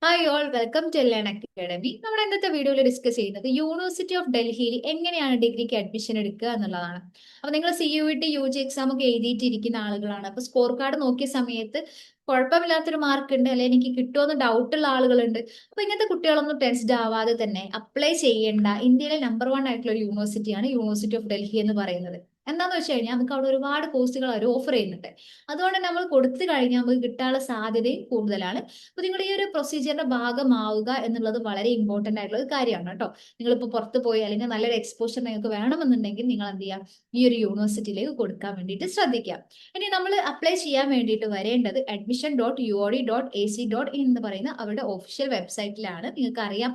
Hi all welcome to learn academy. നമ്മൾ ഇന്നത്തെ വീഡിയോയിൽ ഡിസ്കസ് ചെയ്യുന്നത് യൂണിവേഴ്സിറ്റി ഓഫ് ഡൽഹിയിൽ എങ്ങനെയാണ് ഡിഗ്രിക്ക് അഡ്മിഷൻ എടുക്കുക എന്നുള്ളതാണ്. അപ്പൊ നിങ്ങൾ CUET UG എക്സാം ഒക്കെ എഴുതിയിട്ടിരിക്കുന്ന ആളുകളാണ്. അപ്പൊ സ്കോർ കാർഡ് നോക്കിയ സമയത്ത് കുഴപ്പമില്ലാത്തൊരു മാർക്ക് ഉണ്ട്, അല്ലെ എനിക്ക് കിട്ടുമെന്ന് ഡൗട്ടുള്ള ആളുകളുണ്ട്. അപ്പൊ ഇങ്ങനത്തെ കുട്ടികളൊന്നും ടെൻസ്ഡ് ആവാതെ തന്നെ അപ്ലൈ ചെയ്യേണ്ട ഇന്ത്യയിലെ നമ്പർ 1 ആയിട്ടുള്ള ഒരു യൂണിവേഴ്സിറ്റിയാണ് യൂണിവേഴ്സിറ്റി ഓഫ് ഡൽഹി എന്ന് പറയുന്നത്. എന്താന്ന് വെച്ച് കഴിഞ്ഞാൽ നമുക്ക് അവിടെ ഒരുപാട് കോഴ്സുകൾ അവർ ഓഫർ ചെയ്യുന്നുണ്ട്. അതുകൊണ്ട് നമ്മൾ കൊടുത്തു കഴിഞ്ഞാൽ നമുക്ക് കിട്ടാനുള്ള സാധ്യതയും കൂടുതലാണ്. അപ്പൊ നിങ്ങൾ ഈ ഒരു പ്രൊസീജിയറിന്റെ ഭാഗമാവുക എന്നുള്ളത് വളരെ ഇമ്പോർട്ടന്റ് ആയിട്ടുള്ള ഒരു കാര്യമാണ് കേട്ടോ. നിങ്ങളിപ്പോൾ പുറത്ത് പോയി അല്ലെങ്കിൽ നല്ലൊരു എക്സ്പോഷർ നിങ്ങൾക്ക് വേണമെന്നുണ്ടെങ്കിൽ നിങ്ങൾ എന്ത് ചെയ്യാം, ഈ ഒരു യൂണിവേഴ്സിറ്റിയിലേക്ക് കൊടുക്കാൻ വേണ്ടിയിട്ട് ശ്രദ്ധിക്കാം. ഇനി നമ്മൾ അപ്ലൈ ചെയ്യാൻ വേണ്ടിയിട്ട് വരേണ്ടത് admission.uod.ac.in എന്ന് പറയുന്ന അവരുടെ ഒഫീഷ്യൽ വെബ്സൈറ്റിലാണ്. നിങ്ങൾക്ക് അറിയാം,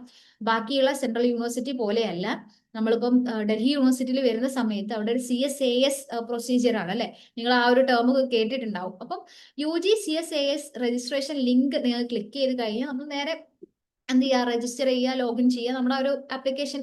ബാക്കിയുള്ള സെൻട്രൽ യൂണിവേഴ്സിറ്റി പോലെയല്ല. നമ്മളിപ്പം ഡൽഹി യൂണിവേഴ്സിറ്റിയിൽ വരുന്ന സമയത്ത് അവിടെ ഒരു CSAS പ്രൊസീജിയർ ആണ് അല്ലെ. നിങ്ങൾ ആ ഒരു ടേം ഒക്കെ കേട്ടിട്ടുണ്ടാവും. അപ്പം UG CSAS രജിസ്ട്രേഷൻ ലിങ്ക് നിങ്ങൾ ക്ലിക്ക് ചെയ്ത് കഴിഞ്ഞാൽ നമ്മൾ നേരെ എന്ത് ചെയ്യുക, രജിസ്റ്റർ ചെയ്യുക, ലോഗിൻ ചെയ്യുക, നമ്മുടെ ഒരു ആപ്ലിക്കേഷൻ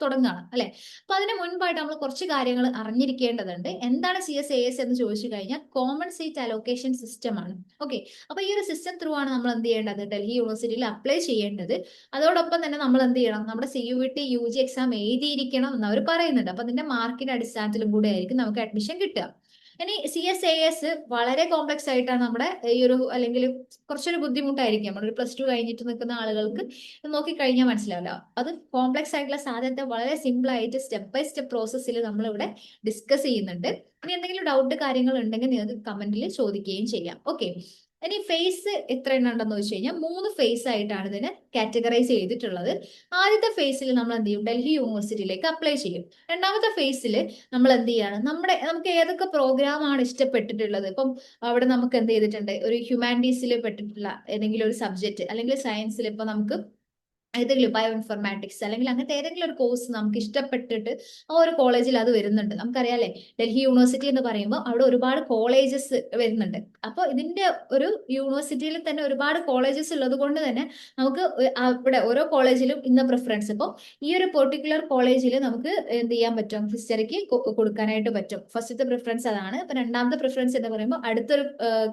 തുടങ്ങുകയാണ് അല്ലെ. അപ്പൊ അതിന് മുൻപായിട്ട് നമ്മൾ കുറച്ച് കാര്യങ്ങൾ അറിഞ്ഞിരിക്കേണ്ടതുണ്ട്. എന്താണ് CSAS എന്ന് ചോദിച്ചു കഴിഞ്ഞാൽ കോമൺ സീറ്റ് അലോക്കേഷൻ സിസ്റ്റം ആണ്. ഓക്കെ, അപ്പൊ ഈ ഒരു സിസ്റ്റം ത്രൂ ആണ് നമ്മൾ എന്ത് ചെയ്യേണ്ടത്, ഡൽഹി യൂണിവേഴ്സിറ്റിയിൽ അപ്ലൈ ചെയ്യേണ്ടത്. അതോടൊപ്പം തന്നെ നമ്മൾ എന്ത് ചെയ്യണം, നമ്മുടെ CUET UG എക്സാം എഴുതിയിരിക്കണം എന്ന് അവർ പറയുന്നുണ്ട്. അപ്പൊ അതിന്റെ മാർക്കിന്റെ അടിസ്ഥാനത്തിലും കൂടെ ആയിരിക്കും നമുക്ക് അഡ്മിഷൻ കിട്ടുക. ഇനി CSAS വളരെ കോംപ്ലക്സ് ആയിട്ടാണ് നമ്മുടെ ഈ ഒരു, അല്ലെങ്കിൽ കുറച്ചൊരു ബുദ്ധിമുട്ടായിരിക്കും നമ്മളൊരു +2 കഴിഞ്ഞിട്ട് നിൽക്കുന്ന ആളുകൾക്ക് ഇത് നോക്കിക്കഴിഞ്ഞാൽ മനസ്സിലാവില്ല. അത് കോംപ്ലക്സ് ആയിട്ടുള്ള സാധ്യത വളരെ സിമ്പിൾ ആയിട്ട് സ്റ്റെപ്പ് ബൈ സ്റ്റെപ്പ് പ്രോസസ്സിൽ നമ്മളിവിടെ ഡിസ്കസ് ചെയ്യുന്നുണ്ട്. ഇനി എന്തെങ്കിലും ഡൗട്ട് കാര്യങ്ങൾ ഉണ്ടെങ്കിൽ നിങ്ങൾക്ക് കമന്റിൽ ചോദിക്കുകയും ചെയ്യാം. ഓക്കെ, ഇനി ഫേസ് എത്ര എണ്ണം ഉണ്ടെന്ന് വെച്ച് കഴിഞ്ഞാൽ 3 ഫേസ് ആയിട്ടാണ് ഇതിനെ കാറ്റഗറൈസ് ചെയ്തിട്ടുള്ളത്. ആദ്യത്തെ ഫേസിൽ നമ്മൾ എന്ത് ചെയ്യും, ഡൽഹി യൂണിവേഴ്സിറ്റിയിലേക്ക് അപ്ലൈ ചെയ്യും. രണ്ടാമത്തെ ഫേസിൽ നമ്മൾ എന്ത് ചെയ്യാണ്, നമുക്ക് ഏതൊക്കെ പ്രോഗ്രാം ആണ് ഇഷ്ടപ്പെട്ടിട്ടുള്ളത്. ഇപ്പം അവിടെ നമുക്ക് എന്ത് ചെയ്തിട്ടുണ്ട്, ഒരു ഹ്യൂമാനിറ്റീസിൽ പെട്ടിട്ടുള്ള ഏതെങ്കിലും ഒരു സബ്ജക്ട്, അല്ലെങ്കിൽ സയൻസിൽ ഇപ്പൊ നമുക്ക് ഏതെങ്കിലും ബയോ ഇൻഫർമാറ്റിക്സ് അല്ലെങ്കിൽ അങ്ങനത്തെ ഏതെങ്കിലും ഒരു കോഴ്സ് നമുക്ക് ഇഷ്ടപ്പെട്ടിട്ട് ആ ഒരു കോളേജിൽ അത് വരുന്നുണ്ട്. നമുക്കറിയാലേ, ഡൽഹി യൂണിവേഴ്സിറ്റി എന്ന് പറയുമ്പോൾ അവിടെ ഒരുപാട് കോളേജസ് വരുന്നുണ്ട്. അപ്പോൾ ഇതിന്റെ ഒരു യൂണിവേഴ്സിറ്റിയിൽ തന്നെ ഒരുപാട് കോളേജസ് ഉള്ളത് കൊണ്ട് തന്നെ നമുക്ക് അവിടെ ഓരോ കോളേജിലും ഇന്ന പ്രിഫറൻസ്. ഇപ്പോൾ ഈ ഒരു പെർട്ടിക്കുലർ കോളേജിൽ നമുക്ക് എന്ത് ചെയ്യാൻ പറ്റും, ഹിസ്റ്ററിക്ക് കൊടുക്കാനായിട്ട് പറ്റും. ഫസ്റ്റത്തെ പ്രിഫറൻസ് അതാണ്. ഇപ്പൊ രണ്ടാമത്തെ പ്രിഫറൻസ് എന്ന് പറയുമ്പോൾ അടുത്തൊരു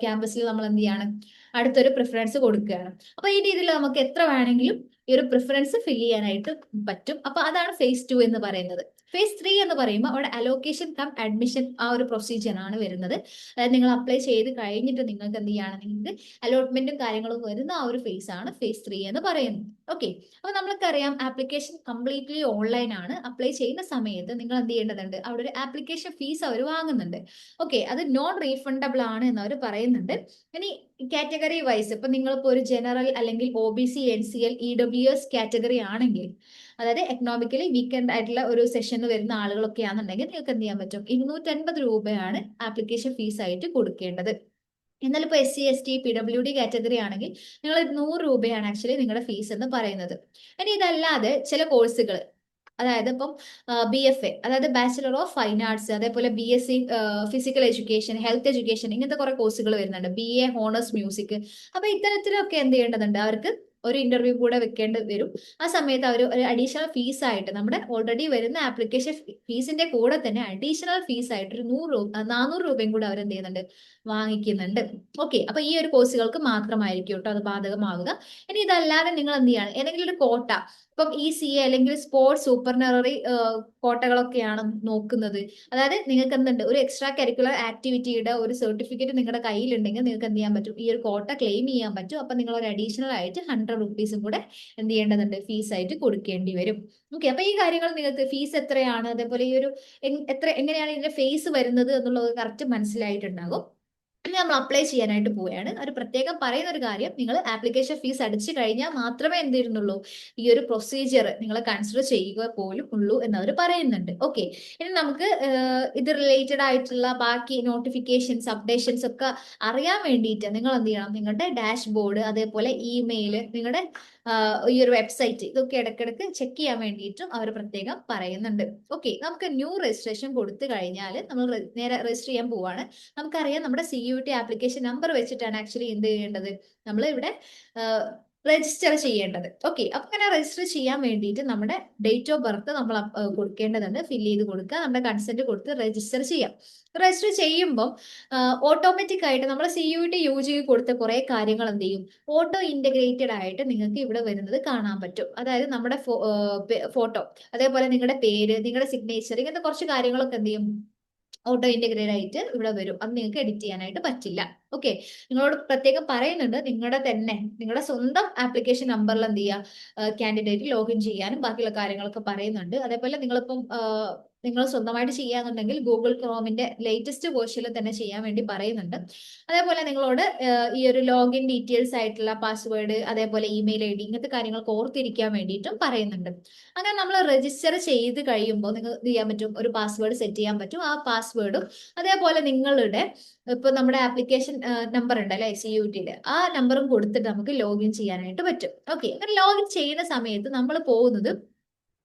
ക്യാമ്പസിൽ നമ്മൾ എന്ത് ചെയ്യാണ്, അടുത്തൊരു പ്രിഫറൻസ് കൊടുക്കുകയാണ്. അപ്പൊ ഈ രീതിയിൽ നമുക്ക് എത്ര വേണമെങ്കിലും ഈ ഒരു പ്രിഫറൻസ് ഫില്ല് ചെയ്യാനായിട്ട് പറ്റും. അപ്പൊ അതാണ് phase 2 എന്ന് പറയുന്നത്. phase 3 എന്ന് പറയുമ്പോൾ അവിടെ അലോക്കേഷൻ കം അഡ്മിഷൻ ആ ഒരു പ്രൊസീജിയർ ആണ് വരുന്നത്. അതായത് നിങ്ങൾ അപ്ലൈ ചെയ്ത് കഴിഞ്ഞിട്ട് നിങ്ങൾക്ക് എന്ത് ചെയ്യാണ്, നിങ്ങൾക്ക് അലോട്ട്മെന്റും കാര്യങ്ങളും വരുന്ന ആ ഒരു ഫേസ് ആണ് phase 3 എന്ന് പറയുന്നത്. ഓക്കെ, അപ്പൊ നമ്മൾക്കറിയാം ആപ്ലിക്കേഷൻ കംപ്ലീറ്റ്ലി ഓൺലൈൻ ആണ്. അപ്ലൈ ചെയ്യുന്ന സമയത്ത് നിങ്ങൾ എന്ത് ചെയ്യേണ്ടതുണ്ട്, അവിടെ ഒരു ആപ്ലിക്കേഷൻ ഫീസ് അവർ വാങ്ങുന്നുണ്ട്. ഓക്കെ, അത് നോൺ റീഫണ്ടബിൾ ആണ് എന്ന് അവർ പറയുന്നുണ്ട്. ഇനി കാറ്റഗറി വൈസ് ഇപ്പൊ നിങ്ങളിപ്പോ ഒരു ജനറൽ അല്ലെങ്കിൽ OBC NCL EWS കാറ്റഗറി ആണെങ്കിൽ, അതായത് എക്കണോമിക്കലി വീക്കെൻഡ് ആയിട്ടുള്ള ഒരു സെഷന് വരുന്ന ആളുകളൊക്കെ ആണെന്നുണ്ടെങ്കിൽ നിങ്ങൾക്ക് എന്ത് ചെയ്യാൻ പറ്റും, 250 രൂപയാണ് ആപ്ലിക്കേഷൻ ഫീസ് ആയിട്ട് കൊടുക്കേണ്ടത്. എന്നാൽ ഇപ്പോൾ SC ST PWD കാറ്റഗറി ആണെങ്കിൽ നിങ്ങൾ 100 രൂപയാണ് ആക്ച്വലി നിങ്ങളുടെ ഫീസ് എന്ന് പറയുന്നത്. ഇനി ഇതല്ലാതെ ചില കോഴ്സുകൾ, അതായത് ഇപ്പം BFA, അതായത് ബാച്ചിലർ ഓഫ് ഫൈൻ ആർട്സ്, അതേപോലെ BSc physical education, health education, ഇങ്ങനത്തെ കുറെ കോഴ്സുകൾ വരുന്നുണ്ട്. BA honours music. അപ്പൊ ഇത്തരത്തിലൊക്കെ എന്ത് ചെയ്യേണ്ടതുണ്ട്, അവർക്ക് ഒരു ഇന്റർവ്യൂ കൂടെ വെക്കേണ്ടി വരും. ആ സമയത്ത് അവർ ഒരു അഡീഷണൽ ഫീസ് ആയിട്ട് നമ്മുടെ ഓൾറെഡി വരുന്ന ആപ്ലിക്കേഷൻ ഫീസിന്റെ കൂടെ തന്നെ അഡീഷണൽ ഫീസ് ആയിട്ട് ഒരു 100 രൂപ 400 രൂപയും കൂടെ അവർ എന്ത് ചെയ്യുന്നുണ്ട്, വാങ്ങിക്കുന്നുണ്ട്. ഓക്കെ, അപ്പൊ ഈ ഒരു കോഴ്സുകൾക്ക് മാത്രമായിരിക്കും കേട്ടോ അത് ബാധകമാവുക. ഇനി ഇതല്ലാതെ നിങ്ങൾ എന്ത് ചെയ്യാണ്, ഏതെങ്കിലും ഒരു കോട്ട, ഇപ്പം ECA അല്ലെങ്കിൽ സ്പോർട്സ് സൂപ്പർനറി കോട്ടകളൊക്കെയാണ് നോക്കുന്നത്. അതായത് നിങ്ങൾക്ക് എന്തുണ്ട്, ഒരു എക്സ്ട്രാ കരിക്കുലർ ആക്ടിവിറ്റിയുടെ ഒരു സർട്ടിഫിക്കറ്റ് നിങ്ങളുടെ കയ്യിലുണ്ടെങ്കിൽ നിങ്ങൾക്ക് എന്ത് ചെയ്യാൻ പറ്റും, ഈ ഒരു കോട്ട ക്ലെയിം ചെയ്യാൻ പറ്റും. അപ്പൊ നിങ്ങൾ ഒരു അഡീഷണൽ ആയിട്ട് 100 റുപ്പീസും കൂടെ എന്ത് ചെയ്യേണ്ടതുണ്ട്, ഫീസ് ആയിട്ട് കൊടുക്കേണ്ടി വരും. ഓക്കെ, അപ്പൊ ഈ കാര്യങ്ങൾ നിങ്ങൾക്ക് ഫീസ് എത്രയാണ്, അതേപോലെ ഈ ഒരു എങ്ങനെയാണ് ഇതിന്റെ ഫേസ് വരുന്നത് എന്നുള്ളത് കറക്റ്റ് മനസ്സിലായിട്ടുണ്ടാകും. ഇനി നമ്മൾ അപ്ലൈ ചെയ്യാനായിട്ട് പോവുകയാണ്. ഒരു പ്രത്യേകം പറയുന്ന ഒരു കാര്യം, നിങ്ങൾ ആപ്ലിക്കേഷൻ ഫീസ് അടിച്ചു കഴിഞ്ഞാൽ മാത്രമേ എന്ത് ചെയ്യുന്നുള്ളൂ, ഈ ഒരു പ്രൊസീജിയർ നിങ്ങൾ കൺസിഡർ ചെയ്യുക പോലും ഉള്ളൂ എന്ന് അവർ പറയുന്നുണ്ട്. ഓക്കെ, ഇനി നമുക്ക് ഇത് റിലേറ്റഡ് ആയിട്ടുള്ള ബാക്കി നോട്ടിഫിക്കേഷൻസ് അപ്ഡേഷൻസ് ഒക്കെ അറിയാൻ വേണ്ടിയിട്ട് നിങ്ങൾ എന്ത് ചെയ്യണം, നിങ്ങളുടെ ഡാഷ്ബോർഡ്, അതേപോലെ ഇമെയിൽ, നിങ്ങളുടെ ഈ ഒരു വെബ്സൈറ്റ്, ഇതൊക്കെ ഇടയ്ക്കിടയ്ക്ക് ചെക്ക് ചെയ്യാൻ വേണ്ടിയിട്ടും അവർ പ്രത്യേകം പറയുന്നുണ്ട്. ഓക്കെ, നമുക്ക് ന്യൂ രജിസ്ട്രേഷൻ കൊടുത്തു കഴിഞ്ഞാൽ നമ്മൾ നേരെ രജിസ്റ്റർ ചെയ്യാൻ പോവാണ്. നമുക്കറിയാം നമ്മുടെ CUET ആപ്ലിക്കേഷൻ നമ്പർ വെച്ചിട്ടാണ് ആക്ച്വലി എന്ത് ചെയ്യേണ്ടത്, നമ്മൾ ഇവിടെ രജിസ്റ്റർ ചെയ്യേണ്ടത്. ഓക്കെ, അപ്പൊ അങ്ങനെ രജിസ്റ്റർ ചെയ്യാൻ വേണ്ടിയിട്ട് നമ്മുടെ ഡേറ്റ് ഓഫ് ബർത്ത് നമ്മൾ കൊടുക്കേണ്ടതുണ്ട്. ഫില്ല് ചെയ്ത് കൊടുക്കുക, നമ്മുടെ കൺസെന്റ് കൊടുത്ത് രജിസ്റ്റർ ചെയ്യാം. രജിസ്റ്റർ ചെയ്യുമ്പോൾ ഓട്ടോമാറ്റിക് ആയിട്ട് നമ്മൾ CUT UG കൊടുത്ത കുറെ കാര്യങ്ങൾ എന്ത് ചെയ്യും, ഓട്ടോ ഇന്റഗ്രേറ്റഡ് ആയിട്ട് നിങ്ങൾക്ക് ഇവിടെ വരുന്നത് കാണാൻ പറ്റും. അതായത് നമ്മുടെ ഫോട്ടോ, അതേപോലെ നിങ്ങളുടെ പേര്, നിങ്ങളുടെ സിഗ്നേച്ചർ, ഇങ്ങനത്തെ കുറച്ച് കാര്യങ്ങളൊക്കെ എന്ത് ചെയ്യും, ഓട്ടോ ഇന്റഗ്രേറ്റ് ആയിട്ട് ഇവിടെ വരും. അത് നിങ്ങൾക്ക് എഡിറ്റ് ചെയ്യാനായിട്ട് പറ്റില്ല. ഓക്കെ, നിങ്ങളോട് പ്രത്യേകം പറയുന്നുണ്ട്, നിങ്ങളുടെ സ്വന്തം ആപ്ലിക്കേഷൻ നമ്പറിൽ എന്ത് ചെയ്യുക, കാൻഡിഡേറ്റ് ലോഗിൻ ചെയ്യാനും ബാക്കിയുള്ള കാര്യങ്ങളൊക്കെ പറയുന്നുണ്ട്. അതേപോലെ നിങ്ങളിപ്പം നിങ്ങൾ സ്വന്തമായിട്ട് ചെയ്യാന്നുണ്ടെങ്കിൽ ഗൂഗിൾ ക്രോമിന്റെ ലേറ്റസ്റ്റ് വേർഷനിൽ തന്നെ ചെയ്യാൻ വേണ്ടി പറയുന്നുണ്ട്. അതേപോലെ നിങ്ങളോട് ഈ ഒരു ലോഗിൻ ഡീറ്റെയിൽസ് ആയിട്ടുള്ള പാസ്വേഡ്, അതേപോലെ ഇമെയിൽ ID, ഇങ്ങനത്തെ കാര്യങ്ങൾക്ക് ഓർത്തിരിക്കാൻ വേണ്ടിയിട്ടും പറയുന്നുണ്ട്. അങ്ങനെ നമ്മൾ രജിസ്റ്റർ ചെയ്ത് കഴിയുമ്പോൾ നിങ്ങൾക്ക് എന്ത് ചെയ്യാൻ പറ്റും, ഒരു പാസ്വേഡ് സെറ്റ് ചെയ്യാൻ പറ്റും. ആ പാസ്വേഡും അതേപോലെ നിങ്ങളുടെ ഇപ്പൊ നമ്മുടെ ആപ്ലിക്കേഷൻ നമ്പർ ഉണ്ട് അല്ലെ, CUTയുടെ ആ നമ്പറും കൊടുത്തിട്ട് നമുക്ക് ലോഗിൻ ചെയ്യാനായിട്ട് പറ്റും. ഓക്കെ, അങ്ങനെ ലോഗിൻ ചെയ്യുന്ന സമയത്ത് നമ്മൾ പോകുന്നത്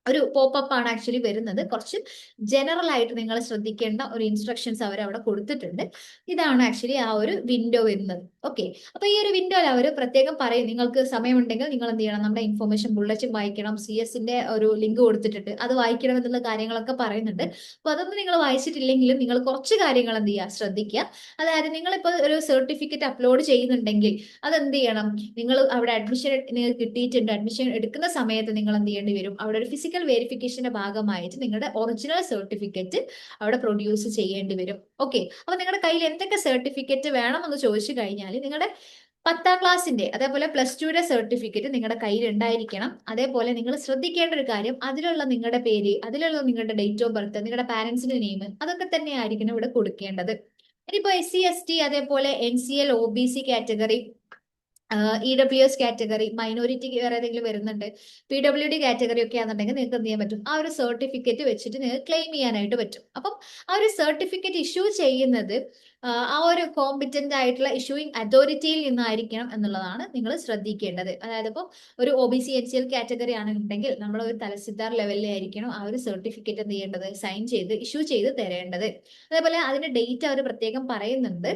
ഒരു പോപ്പപ്പ് ആണ് ആക്ച്വലി വരുന്നത്. കുറച്ച് ജനറൽ ആയിട്ട് നിങ്ങൾ ശ്രദ്ധിക്കേണ്ട ഒരു ഇൻസ്ട്രക്ഷൻസ് അവർ അവിടെ കൊടുത്തിട്ടുണ്ട്. ഇതാണ് ആക്ച്വലി ആ ഒരു വിൻഡോ വരുന്നത്. ഓക്കെ, അപ്പൊ ഈ ഒരു വിൻഡോയിൽ അവർ പ്രത്യേകം പറയും, നിങ്ങൾക്ക് സമയമുണ്ടെങ്കിൽ നിങ്ങൾ എന്ത് ചെയ്യണം, നമ്മുടെ ഇൻഫർമേഷൻ ബുള്ളറ്റ് വായിക്കണം, CS-ന്റെ ഒരു ലിങ്ക് കൊടുത്തിട്ടുണ്ട്, അത് വായിക്കണം എന്നുള്ള കാര്യങ്ങളൊക്കെ പറയുന്നുണ്ട്. അപ്പൊ അതൊന്നും നിങ്ങൾ വായിച്ചിട്ടില്ലെങ്കിലും നിങ്ങൾ കുറച്ച് കാര്യങ്ങൾ എന്ത് ചെയ്യുക, ശ്രദ്ധിക്കുക. അതായത് നിങ്ങളിപ്പോൾ ഒരു സർട്ടിഫിക്കറ്റ് അപ്ലോഡ് ചെയ്യുന്നുണ്ടെങ്കിൽ അതെന്ത് ചെയ്യണം, നിങ്ങൾ അവിടെ അഡ്മിഷൻ നിങ്ങൾക്ക് കിട്ടിയിട്ടുണ്ട്, അഡ്മിഷൻ എടുക്കുന്ന സമയത്ത് നിങ്ങൾ എന്ത് ചെയ്യേണ്ടി വരും, അവിടെ ഒരു ഫിസിക്കൽ വെരിഫിക്കേഷന്റെ ഭാഗമായിട്ട് നിങ്ങളുടെ ഒറിജിനൽ സർട്ടിഫിക്കറ്റ് അവിടെ പ്രൊഡ്യൂസ് ചെയ്യേണ്ടി വരും. ഓക്കെ, അപ്പൊ നിങ്ങളുടെ കയ്യിൽ എന്തൊക്കെ സർട്ടിഫിക്കറ്റ് വേണമെന്ന് ചോദിച്ചു കഴിഞ്ഞാൽ നിങ്ങളുടെ 10ാം ക്ലാസ്സിന്റെ അതേപോലെ +2യുടെ സർട്ടിഫിക്കറ്റ് നിങ്ങളുടെ കയ്യിൽ ഉണ്ടായിരിക്കണം. അതേപോലെ നിങ്ങൾ ശ്രദ്ധിക്കേണ്ട ഒരു കാര്യം, അതിലുള്ള നിങ്ങളുടെ പേര്, അതിലുള്ള നിങ്ങളുടെ ഡേറ്റ് ഓഫ് ബർത്ത്, നിങ്ങളുടെ പാരന്റ്സിന്റെ നെയിം, അതൊക്കെ തന്നെ ആയിരിക്കണം ഇവിടെ കൊടുക്കേണ്ടത്. ഇനിയിപ്പോ SC ST അതേപോലെ NCL OBC category, EWS category, minority വേറെ ഏതെങ്കിലും വരുന്നുണ്ട്, PWD കാറ്റഗറി ഒക്കെ ആണെന്നുണ്ടെങ്കിൽ നിങ്ങൾക്ക് എന്ത് ചെയ്യാൻ പറ്റും, ആ ഒരു സർട്ടിഫിക്കറ്റ് വെച്ചിട്ട് നിങ്ങൾക്ക് ക്ലെയിം ചെയ്യാനായിട്ട് പറ്റും. അപ്പം ആ ഒരു സർട്ടിഫിക്കറ്റ് ഇഷ്യൂ ചെയ്യുന്നത് ആ ഒരു കോമ്പിറ്റന്റ് ആയിട്ടുള്ള ഇഷ്യൂയിങ് അതോറിറ്റിയിൽ നിന്നായിരിക്കണം എന്നുള്ളതാണ് നിങ്ങൾ ശ്രദ്ധിക്കേണ്ടത്. അതായത് ഇപ്പോൾ ഒരു OBC NCL കാറ്റഗറി ആണെന്നുണ്ടെങ്കിൽ നമ്മൾ ഒരു തഹസിൽദാർ ലെവലിലായിരിക്കണം ആ ഒരു സർട്ടിഫിക്കറ്റ് എന്ത് ചെയ്യേണ്ടത്, സൈൻ ചെയ്ത് ഇഷ്യൂ ചെയ്ത് തരേണ്ടത്. അതേപോലെ അതിന്റെ ഡേറ്റ് അവർ പ്രത്യേകം പറയുന്നുണ്ട്.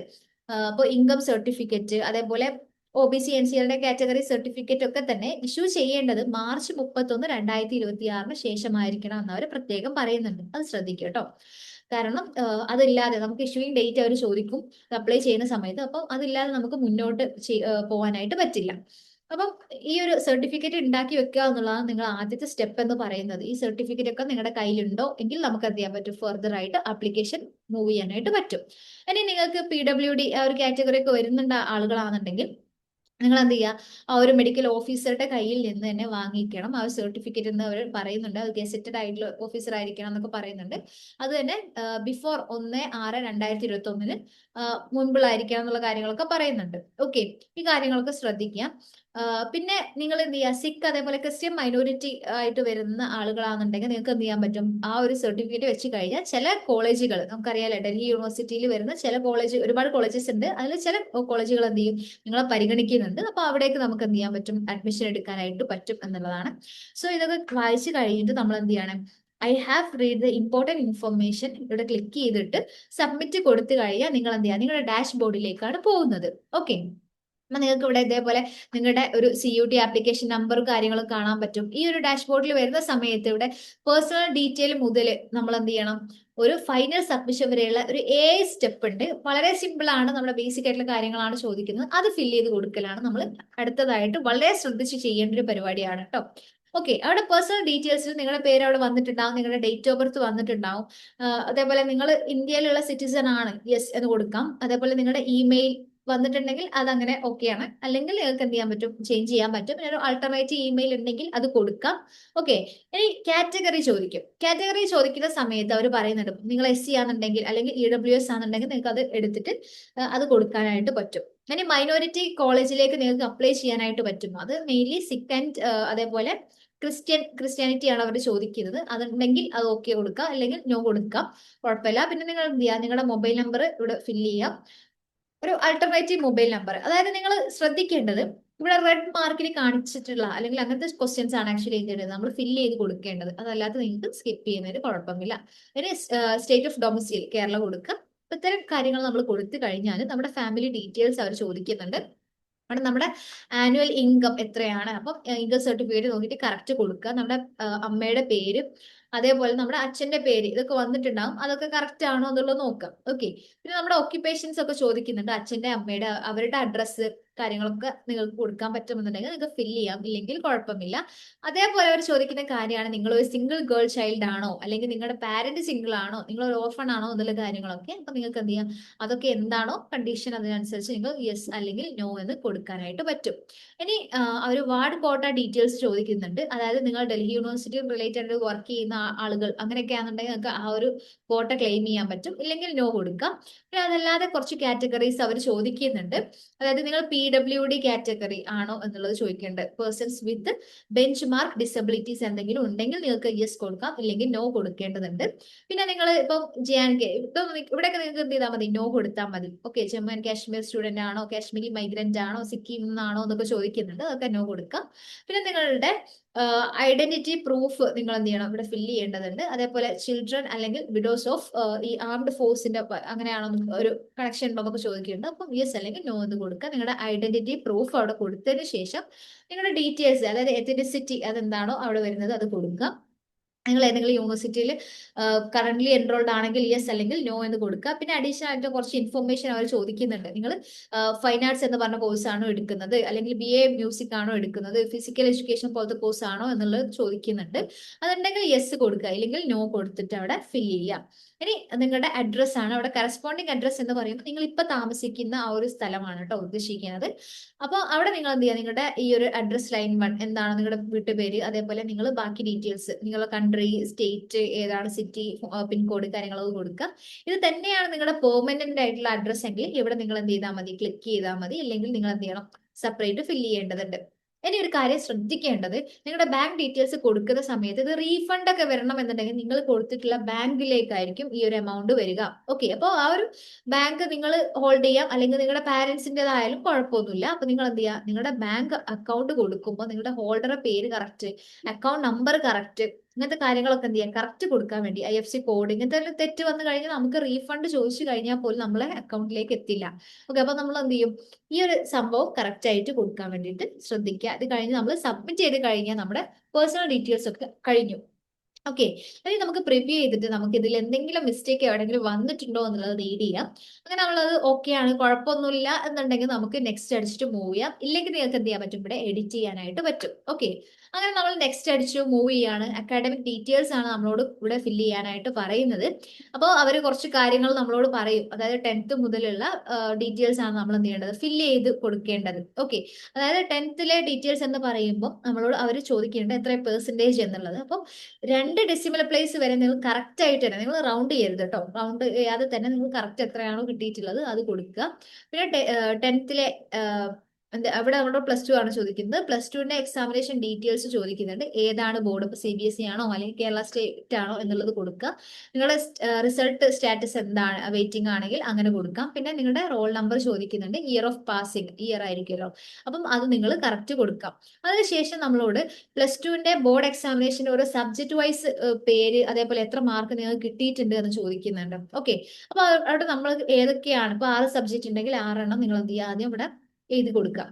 അപ്പോൾ ഇൻകം സർട്ടിഫിക്കറ്റ്, അതേപോലെ OBC NCLന്റെ കാറ്റഗറി സർട്ടിഫിക്കറ്റ് ഒക്കെ തന്നെ ഇഷ്യൂ ചെയ്യേണ്ടത് March 31, 2026 ശേഷമായിരിക്കണം എന്ന് അവർ പ്രത്യേകം പറയുന്നുണ്ട്. അത് ശ്രദ്ധിക്കുക കേട്ടോ. കാരണം അതില്ലാതെ നമുക്ക് ഇഷ്യൂയിങ് ഡേറ്റ് അവർ ചോദിക്കും അപ്ലൈ ചെയ്യുന്ന സമയത്ത്. അപ്പം അതില്ലാതെ നമുക്ക് മുന്നോട്ട് പോകാനായിട്ട് പറ്റില്ല. അപ്പം ഈ ഒരു സർട്ടിഫിക്കറ്റ് ഉണ്ടാക്കി വെക്കുക എന്നുള്ളതാണ് നിങ്ങൾ ആദ്യത്തെ സ്റ്റെപ്പ് എന്ന് പറയുന്നത്. ഈ സർട്ടിഫിക്കറ്റ് ഒക്കെ നിങ്ങളുടെ കയ്യിലുണ്ടോ എങ്കിൽ നമുക്ക് എന്ത് ചെയ്യാൻ പറ്റും, ഫർദർ ആയിട്ട് ആപ്ലിക്കേഷൻ മൂവ് ചെയ്യാനായിട്ട് പറ്റും. ഇനി നിങ്ങൾക്ക് PWD ആ ഒരു കാറ്റഗറി ഒക്കെ വരുന്നുണ്ട് ആളുകളാണെന്നുണ്ടെങ്കിൽ നിങ്ങൾ എന്ത് ചെയ്യുക, ആ ഒരു മെഡിക്കൽ ഓഫീസറുടെ കയ്യിൽ നിന്ന് തന്നെ വാങ്ങിക്കണം ആ ഒരു സർട്ടിഫിക്കറ്റ് എന്ന് അവർ പറയുന്നുണ്ട്. അത് ഗസറ്റഡ് ആയിട്ടുള്ള ഓഫീസർ ആയിരിക്കണം എന്നൊക്കെ പറയുന്നുണ്ട്. അത് തന്നെ ബിഫോർ 1/6/2021 മുൻപിലായിരിക്കണം എന്നുള്ള കാര്യങ്ങളൊക്കെ പറയുന്നുണ്ട്. ഓക്കെ, ഈ കാര്യങ്ങളൊക്കെ ശ്രദ്ധിക്കുക. പിന്നെ നിങ്ങൾ എന്ത് ചെയ്യുക, സിഖ് അതേപോലെ ക്രിസ്ത്യൻ മൈനോറിറ്റി ആയിട്ട് വരുന്ന ആളുകളാണെന്നുണ്ടെങ്കിൽ നിങ്ങൾക്ക് എന്ത് ചെയ്യാൻ പറ്റും, ആ ഒരു സർട്ടിഫിക്കറ്റ് വെച്ച് കഴിഞ്ഞാൽ ചില കോളേജുകൾ നമുക്കറിയാലോ, ഡൽഹി യൂണിവേഴ്സിറ്റിയിൽ വരുന്ന ചില കോളേജ്, ഒരുപാട് കോളേജസ് ഉണ്ട്, അതിൽ ചില കോളേജുകൾ എന്ത് ചെയ്യും, നിങ്ങളെ പരിഗണിക്കുന്നുണ്ട്. അപ്പൊ അവിടേക്ക് നമുക്ക് എന്ത് ചെയ്യാൻ പറ്റും, അഡ്മിഷൻ എടുക്കാനായിട്ട് പറ്റും എന്നുള്ളതാണ്. സോ ഇതൊക്കെ വായിച്ചു കഴിഞ്ഞിട്ട് നമ്മൾ എന്ത് ചെയ്യണം, I have read the important information ഇവിടെ ക്ലിക്ക് ചെയ്തിട്ട് സബ്മിറ്റ് കൊടുത്തു കഴിഞ്ഞാൽ നിങ്ങൾ എന്ത് ചെയ്യുക, നിങ്ങളുടെ ഡാഷ് ബോർഡിലേക്കാണ് പോകുന്നത്. ഓക്കെ, അപ്പൊ നിങ്ങൾക്ക് ഇവിടെ ഇതേപോലെ നിങ്ങളുടെ ഒരു CUT ആപ്ലിക്കേഷൻ നമ്പറും കാര്യങ്ങളും കാണാൻ പറ്റും. ഈ ഒരു ഡാഷ്ബോർഡിൽ വരുന്ന സമയത്ത് ഇവിടെ പേഴ്സണൽ ഡീറ്റെയിൽ മുതൽ നമ്മൾ എന്ത് ചെയ്യണം, ഒരു ഫൈനൽ സബ്മിഷൻ വരെയുള്ള ഒരു 7 സ്റ്റെപ്പ് ഉണ്ട്. വളരെ സിമ്പിൾ ആണ്, നമ്മുടെ ബേസിക് ആയിട്ടുള്ള കാര്യങ്ങളാണ് ചോദിക്കുന്നത്. അത് ഫില്ല് ചെയ്ത് കൊടുക്കലാണ് നമ്മൾ അടുത്തതായിട്ട് വളരെ ശ്രദ്ധിച്ച് ചെയ്യേണ്ട ഒരു പരിപാടിയാണ് കേട്ടോ. ഓക്കെ, അവിടെ പേഴ്സണൽ ഡീറ്റെയിൽസിൽ നിങ്ങളുടെ പേര് അവിടെ വന്നിട്ടുണ്ടാവും, നിങ്ങളുടെ ഡേറ്റ് ഓഫ് ബർത്ത് വന്നിട്ടുണ്ടാവും. അതേപോലെ നിങ്ങൾ ഇന്ത്യയിലുള്ള സിറ്റിസൺ ആണ്, യെസ് എന്ന് കൊടുക്കാം. അതേപോലെ നിങ്ങളുടെ ഇമെയിൽ വന്നിട്ടുണ്ടെങ്കിൽ അതങ്ങനെ ഓക്കെയാണ്. അല്ലെങ്കിൽ നിങ്ങൾക്ക് എന്ത് ചെയ്യാൻ പറ്റും, ചേഞ്ച് ചെയ്യാൻ പറ്റും. പിന്നെ ഒരു ആൾട്ടർനേറ്റീവ് ഇമെയിൽ ഉണ്ടെങ്കിൽ അത് കൊടുക്കാം. ഓക്കെ, ഇനി കാറ്റഗറി ചോദിക്കും. കാറ്റഗറി ചോദിക്കുന്ന സമയത്ത് അവർ പറയുന്നുണ്ട്, നിങ്ങൾ SC ആണെന്നുണ്ടെങ്കിൽ അല്ലെങ്കിൽ EWS ആണെന്നുണ്ടെങ്കിൽ നിങ്ങൾക്ക് അത് എടുത്തിട്ട് അത് കൊടുക്കാനായിട്ട് പറ്റും. ഇനി മൈനോറിറ്റി കോളേജിലേക്ക് നിങ്ങൾക്ക് അപ്ലൈ ചെയ്യാനായിട്ട് പറ്റും. അത് മെയിൻലി സിക്ക് ആൻഡ് അതേപോലെ ക്രിസ്ത്യാനിറ്റി ആണ് അവർ ചോദിക്കുന്നത്. അതുണ്ടെങ്കിൽ അത് ഓക്കെ കൊടുക്കുക, അല്ലെങ്കിൽ നോ കൊടുക്കാം, കുഴപ്പമില്ല. പിന്നെ നിങ്ങൾ എന്ത് ചെയ്യുക, നിങ്ങളുടെ മൊബൈൽ നമ്പർ ഇവിടെ ഫില്ല് ചെയ്യാം, ഒരു ആൾട്ടർനേറ്റീവ് മൊബൈൽ നമ്പർ. അതായത് നിങ്ങൾ ശ്രദ്ധിക്കേണ്ടത്, ഇവിടെ റെഡ് മാർക്കിൽ കാണിച്ചിട്ടുള്ള അല്ലെങ്കിൽ അങ്ങനത്തെ ക്വസ്റ്റ്യൻസ് ആണ് ആക്ച്വലി ചെയ്യേണ്ടത്, നമ്മൾ ഫില്ല് ചെയ്ത് കൊടുക്കേണ്ടത്. അതല്ലാതെ നിങ്ങൾക്ക് സ്കിപ്പ് ചെയ്യുന്നതിന് കുഴപ്പമില്ല. ഇനി സ്റ്റേറ്റ് ഓഫ് ഡൊമിസൈൽ കേരള കൊടുക്കുക. ഇത്തരം കാര്യങ്ങൾ നമ്മൾ കൊടുത്തു കഴിഞ്ഞാൽ നമ്മുടെ ഫാമിലി ഡീറ്റെയിൽസ് അവർ ചോദിക്കുന്നുണ്ട്. അവിടെ നമ്മുടെ ആനുവൽ ഇൻകം എത്രയാണ്, അപ്പം ഇൻകം സർട്ടിഫിക്കറ്റ് നോക്കിയിട്ട് കറക്റ്റ് കൊടുക്കുക. നമ്മുടെ അമ്മയുടെ പേര്, അതേപോലെ നമ്മുടെ അച്ഛന്റെ പേര്, ഇതൊക്കെ വന്നിട്ടുണ്ടാവും, അതൊക്കെ കറക്റ്റ് ആണോ എന്നുള്ളത് നോക്കാം. ഓക്കെ. പിന്നെ നമ്മുടെ ഒക്യുപ്പേഷൻസ് ഒക്കെ ചോദിക്കുന്നുണ്ട്. അച്ഛന്റെ അമ്മയുടെ അവരുടെ അഡ്രസ്സ് കാര്യങ്ങളൊക്കെ നിങ്ങൾക്ക് കൊടുക്കാൻ പറ്റുമെന്നുണ്ടെങ്കിൽ നിങ്ങൾക്ക് ഫില്ല് ചെയ്യാം, ഇല്ലെങ്കിൽ കുഴപ്പമില്ല. അതേപോലെ അവർ ചോദിക്കുന്ന കാര്യമാണ്, നിങ്ങൾ ഒരു സിംഗിൾ ഗേൾ ചൈൽഡ് ആണോ, അല്ലെങ്കിൽ നിങ്ങളുടെ പാരന്റ് സിംഗിൾ ആണോ, നിങ്ങൾ ഒരു ഓർഫൺ ആണോ എന്നുള്ള കാര്യങ്ങളൊക്കെ. അപ്പൊ നിങ്ങൾക്ക് എന്ത് ചെയ്യാം, അതൊക്കെ എന്താണോ കണ്ടീഷൻ അതിനനുസരിച്ച് നിങ്ങൾ യെസ് അല്ലെങ്കിൽ നോ എന്ന് കൊടുക്കാനായിട്ട് പറ്റും. ഇനി അവർ വാർഡ് കോട്ട ഡീറ്റെയിൽസ് ചോദിക്കുന്നുണ്ട്. അതായത് നിങ്ങൾ ഡൽഹി യൂണിവേഴ്സിറ്റി റിലേറ്റഡ് വർക്ക് ചെയ്യുന്ന ആളുകൾ അങ്ങനെയൊക്കെയാണെന്നുണ്ടെങ്കിൽ നിങ്ങൾക്ക് ആ ഒരു കോട്ട ക്ലെയിം ചെയ്യാൻ പറ്റും, ഇല്ലെങ്കിൽ നോ കൊടുക്കാം. പിന്നെ അതല്ലാതെ കുറച്ച് കാറ്റഗറീസ് അവർ ചോദിക്കുന്നുണ്ട്. അതായത് നിങ്ങൾ PWD കാറ്റഗറി ആണോ എന്നുള്ളത് ചോദിക്കേണ്ടത്. പേഴ്സൺസ് വിത്ത് ബെഞ്ച് മാർക്ക് ഡിസബിലിറ്റീസ് എന്തെങ്കിലും ഉണ്ടെങ്കിൽ നിങ്ങൾക്ക് യെസ് കൊടുക്കാം, ഇല്ലെങ്കിൽ നോ കൊടുക്കേണ്ടതുണ്ട്. പിന്നെ നിങ്ങൾ ഇപ്പം JNK ഇവിടെയൊക്കെ നിങ്ങൾക്ക് എന്ത് ചെയ്താൽ മതി, നോ കൊടുത്താൽ മതി. Okay. Jammu and Kashmir student ആണോ, കാശ്മീരി മൈഗ്രന്റ് ആണോ, സിക്കിം നിന്നാണോ എന്നൊക്കെ ചോദിക്കുന്നുണ്ട്, അതൊക്കെ നോ കൊടുക്കാം. പിന്നെ നിങ്ങളുടെ ഐഡന്റിറ്റി പ്രൂഫ് നിങ്ങൾ എന്ത് ചെയ്യണം, ഇവിടെ ഫില്ല് ചെയ്യേണ്ടതുണ്ട്. അതേപോലെ ചിൽഡ്രൻ അല്ലെങ്കിൽ വിഡോസ് ഓഫ് ഈ ആംഡ് ഫോഴ്സിന്റെ അങ്ങനെയാണോ ഒരു കണക്ഷൻ ഉണ്ടോ എന്നൊക്കെ ചോദിക്കുന്നുണ്ട്. അപ്പം യെസ് അല്ലെങ്കിൽ നോ എന്ന് കൊടുക്കുക. നിങ്ങളുടെ ഐഡന്റിറ്റി പ്രൂഫ് അവിടെ കൊടുത്തതിന് ശേഷം നിങ്ങളുടെ ഡീറ്റെയിൽസ്, അതായത് എത്തനിസിറ്റി അതെന്താണോ അവിടെ വരുന്നത് അത് കൊടുക്കുക. നിങ്ങൾ ഏതെങ്കിലും യൂണിവേഴ്സിറ്റിയിൽ കറന്റ് എൻറോൾഡ് ആണെങ്കിൽ യെസ് അല്ലെങ്കിൽ നോ എന്ന് കൊടുക്കുക. പിന്നെ അഡീഷണൽ ആയിട്ട് കുറച്ച് ഇൻഫർമേഷൻ അവർ ചോദിക്കുന്നുണ്ട്. നിങ്ങൾ ഫൈൻ ആർട്സ് എന്ന് പറഞ്ഞ കോഴ്സ് ആണോ എടുക്കുന്നത്, അല്ലെങ്കിൽ BA മ്യൂസിക് ആണോ എടുക്കുന്നത്, ഫിസിക്കൽ എഡ്യൂക്കേഷൻ പോലത്തെ കോഴ്സ് ആണോ എന്നുള്ളത് ചോദിക്കുന്നുണ്ട്. അതുണ്ടെങ്കിൽ യെസ് കൊടുക്കുക, ഇല്ലെങ്കിൽ നോ കൊടുത്തിട്ട് അവിടെ ഫില്ല് ചെയ്യുക. ഇനി നിങ്ങളുടെ അഡ്രസ് ആണ്, അവിടെ കറസ്പോണ്ടിങ് അഡ്രസ് എന്ന് പറയുന്നത് നിങ്ങൾ ഇപ്പൊ താമസിക്കുന്ന ആ ഒരു സ്ഥലമാണ് കേട്ടോ ഉദ്ദേശിക്കുന്നത്. അപ്പോൾ അവിടെ നിങ്ങൾ എന്ത് ചെയ്യുക, നിങ്ങളുടെ ഈ ഒരു അഡ്രസ് ലൈൻ 1 എന്താണ് നിങ്ങളുടെ വീട്ടുപേര്, അതേപോലെ നിങ്ങൾ ബാക്കി ഡീറ്റെയിൽസ്, നിങ്ങളുടെ കൺട്രി, സ്റ്റേറ്റ് ഏതാണ്, സിറ്റി, പിൻകോഡ് കാര്യങ്ങളൊക്കെ കൊടുക്കുക. ഇത് തന്നെയാണ് നിങ്ങളുടെ പെർമനന്റ് ആയിട്ടുള്ള അഡ്രസ് എങ്കിൽ ഇവിടെ നിങ്ങൾ എന്ത് ചെയ്താൽ മതി, ക്ലിക്ക് ചെയ്താൽ മതി, ഇല്ലെങ്കിൽ നിങ്ങൾ എന്ത് ചെയ്യണം, സെപ്പറേറ്റ് ഫില്ല് ചെയ്യേണ്ടതുണ്ട്. ഇനി ഒരു കാര്യം ശ്രദ്ധിക്കേണ്ടത്, നിങ്ങളുടെ ബാങ്ക് ഡീറ്റെയിൽസ് കൊടുക്കുന്ന സമയത്ത് ഇത് റീഫണ്ട് ഒക്കെ വരണം എന്നുണ്ടെങ്കിൽ നിങ്ങൾ കൊടുത്തിട്ടുള്ള ബാങ്കിലേക്കായിരിക്കും ഈ ഒരു എമൗണ്ട് വരിക. ഓക്കെ. അപ്പോൾ ആ ഒരു ബാങ്ക് നിങ്ങൾ ഹോൾഡ് ചെയ്യാം, അല്ലെങ്കിൽ നിങ്ങളുടെ പാരന്റ്സിൻ്റെതായാലും കുഴപ്പമൊന്നുമില്ല. അപ്പൊ നിങ്ങൾ എന്ത് ചെയ്യുക, നിങ്ങളുടെ ബാങ്ക് അക്കൗണ്ട് കൊടുക്കുമ്പോൾ നിങ്ങളുടെ ഹോൾഡറുടെ പേര് കറക്റ്റ്, അക്കൗണ്ട് നമ്പർ കറക്റ്റ്, ഇങ്ങനത്തെ കാര്യങ്ങളൊക്കെ എന്ത് ചെയ്യാം, കറക്റ്റ് കൊടുക്കാൻ വേണ്ടി. IFSC കോഡ് ഇങ്ങനത്തെ തെറ്റ് വന്നു കഴിഞ്ഞാൽ നമുക്ക് റീഫണ്ട് ചോദിച്ചു കഴിഞ്ഞാൽ പോലും നമ്മളെ അക്കൗണ്ടിലേക്ക് എത്തില്ല. ഓക്കെ. അപ്പൊ നമ്മൾ എന്ത് ചെയ്യും, ഈ ഒരു സംഭവം കറക്റ്റ് ആയിട്ട് കൊടുക്കാൻ വേണ്ടിയിട്ട് ശ്രദ്ധിക്കുക. അത് കഴിഞ്ഞ് നമ്മൾ സബ്മിറ്റ് ചെയ്ത് കഴിഞ്ഞാൽ നമ്മുടെ പേഴ്സണൽ ഡീറ്റെയിൽസ് ഒക്കെ കഴിഞ്ഞു. ഓക്കെ. ഇനി നമുക്ക് പ്രിവ്യൂ ചെയ്തിട്ട് നമുക്ക് ഇതിൽ എന്തെങ്കിലും മിസ്റ്റേക്ക് എവിടെയെങ്കിലും വന്നിട്ടുണ്ടോ എന്നുള്ളത് റീഡ് ചെയ്യാം. അങ്ങനെ നമ്മളത് ഓക്കെ ആണ്, കുഴപ്പമൊന്നുമില്ല എന്നുണ്ടെങ്കിൽ നമുക്ക് നെക്സ്റ്റ് അടിച്ചിട്ട് മൂവ് ചെയ്യാം, ഇല്ലെങ്കിൽ നിങ്ങൾക്ക് എന്ത് ചെയ്യാൻ പറ്റും, ഇവിടെ എഡിറ്റ് ചെയ്യാനായിട്ട് പറ്റും. ഓക്കെ. അങ്ങനെ നമ്മൾ നെക്സ്റ്റ് അടിച്ചു മൂവ് ചെയ്യാണ്. അക്കാഡമിക് ഡീറ്റെയിൽസ് ആണ് നമ്മളോട് ഇവിടെ ഫില്ല് ചെയ്യാനായിട്ട് പറയുന്നത്. അപ്പോൾ അവർ കുറച്ച് കാര്യങ്ങൾ നമ്മളോട് പറയും. അതായത് 10th മുതലുള്ള ഡീറ്റെയിൽസ് ആണ് നമ്മൾ എന്ത് ചെയ്യേണ്ടത്, ഫില്ല് ചെയ്ത് കൊടുക്കേണ്ടത്. ഓക്കെ. അതായത് 10th ഡീറ്റെയിൽസ് എന്ന് പറയുമ്പോൾ നമ്മളോട് അവർ ചോദിക്കേണ്ടത് എത്ര പെർസെൻറ്റേജ് എന്നുള്ളത്. അപ്പം 2 ഡെസിമൽ പ്ലേസ് വരെ നിങ്ങൾ കറക്റ്റ് ആയിട്ട് തന്നെ, നിങ്ങൾ റൗണ്ട് ചെയ്യരുത് കേട്ടോ, റൗണ്ട് ചെയ്യാതെ തന്നെ നിങ്ങൾ കറക്റ്റ് എത്രയാണോ കിട്ടിയിട്ടുള്ളത് അത് കൊടുക്കുക. പിന്നെ 10th അവിടെ നമ്മുടെ +2 ആണ് ചോദിക്കുന്നത്. +2ന്റെ എക്സാമിനേഷൻ ഡീറ്റെയിൽസ് ചോദിക്കുന്നുണ്ട്. ഏതാണ് ബോർഡ്, ഇപ്പോൾ CBSE ആണോ അല്ലെങ്കിൽ കേരള സ്റ്റേറ്റ് ആണോ എന്നുള്ളത് കൊടുക്കുക. നിങ്ങളുടെ റിസൾട്ട് സ്റ്റാറ്റസ് എന്താണ്, വെയിറ്റിംഗ് ആണെങ്കിൽ അങ്ങനെ കൊടുക്കാം. പിന്നെ നിങ്ങളുടെ റോൾ നമ്പർ ചോദിക്കുന്നുണ്ട്. ഇയർ ഓഫ് പാസിംഗ് ഇയർ ആയിരിക്കുമല്ലോ, അപ്പം അത് നിങ്ങൾ കറക്റ്റ് കൊടുക്കാം. അതിനുശേഷം നമ്മളോട് +2ന്റെ ബോർഡ് എക്സാമിനേഷന്റെ ഓരോ സബ്ജക്ട് വൈസ് പേര്, അതേപോലെ എത്ര മാർക്ക് നിങ്ങൾക്ക് കിട്ടിയിട്ടുണ്ട് എന്ന് ചോദിക്കുന്നുണ്ട്. ഓക്കെ. അപ്പൊ അവിടെ നമ്മൾ ഏതൊക്കെയാണ്, ഇപ്പൊ 6 സബ്ജക്ട് ഉണ്ടെങ്കിൽ 6 എണ്ണം നിങ്ങൾ എന്ത് ചെയ്യുക, ആദ്യം ഇവിടെ എഴുതി കൊടുക്കുക,